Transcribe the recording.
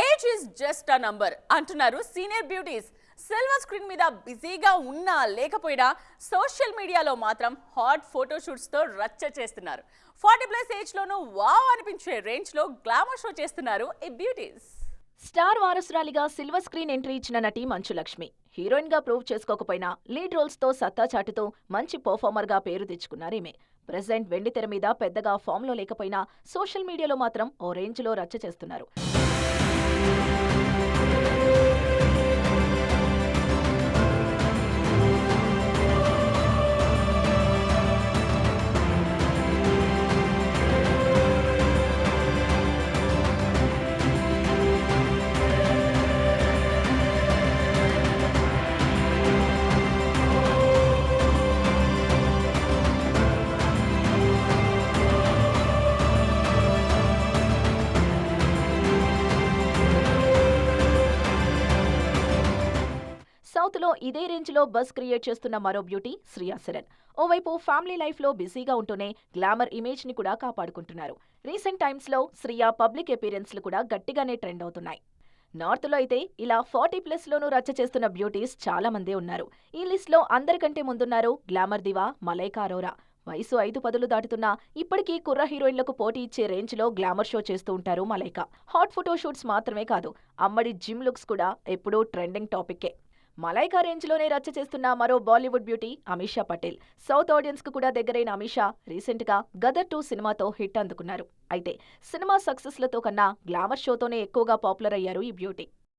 Age is just a number అంటున్నారు senior beauties. Silver screen మీద బిజీగా ఉన్నా లేకపోయినా సోషల్ మీడియాలో మాత్రం హాట్ ఫోటోషూట్స్ తో రచ్చ చేస్తున్నారు. 40+ ఏజ్ లోనూ వావ్ అనిపించే రేంజ్ లో గ్లామర్ షో చేస్తున్నారు ఈ బ్యూటీస్. స్టార్ వారసురాలిగా సిల్వర్ స్క్రీన్ ఎంట్రీ ఇచ్చిన నటి మంచు లక్ష్మి హీరోయిన్ గా ప్రూవ్ చేసుకోకపోయినా లీడ్ రోల్స్ తో సత్తా చాటుతూ మంచి పర్ఫార్మర్ గా పేరు తెచ్చుకున్నారు ఈమె. ప్రెజెంట్ వెండితెర మీద పెద్దగా ఫామ్ లో లేకపోయినా సోషల్ మీడియాలో మాత్రం ఓ రేంజ్ లో రచ్చ చేస్తున్నారు. సౌత్ లో ఇదే రేంజ్ లో బజ్ క్రియేట్ చేస్తున్న మరో బ్యూటీ శ్రియా శరన్. ఓవైపు ఫ్యామిలీ లైఫ్ లో బిజీగా ఉంటూనే గ్లామర్ ఇమేజ్ ని కూడా కాపాడుకుంటున్నారు. రీసెంట్ టైమ్స్ లో శ్రియా పబ్లిక్ అపీరెన్స్ లు కూడా గట్టిగానే ట్రెండ్ అవుతున్నాయి. నార్త్ లో అయితే ఇలా 40+ లోనూ రచ్చ చేస్తున్న బ్యూటీస్ చాలా మందే ఉన్నారు. ఈ లిస్ట్ లో అందరికంటే ముందున్నారు గ్లామర్ దివా మలైకా అరోరా. వయసు 5 దాటుతున్నా ఇప్పటికీ కుర్ర హీరోయిన్లకు పోటీ ఇచ్చే రేంజ్ లో గ్లామర్ షో చేస్తూ ఉంటారు మలైకా. హాట్ ఫోటో షూట్స్ మాత్రమే కాదు, అమ్మడి జిమ్ లుక్స్ కూడా ఎప్పుడూ ట్రెండింగ్ టాపిక్కే. మలైకా రేంజ్ లోనే రచ్చ చేస్తున్న మరో Bollywood beauty Ameesha Patel. South audience కు కూడా దగ్గరైన అమీషా రీసెంట్ గా గదర్ 2 సినిమాతో హిట్ అందుకున్నారు. అయితే సినిమా సక్సెస్ లతో కన్నా గ్లామర్ షోతోనే ఎక్కువగా పాపులర్ అయ్యారు ఈ బ్యూటీ.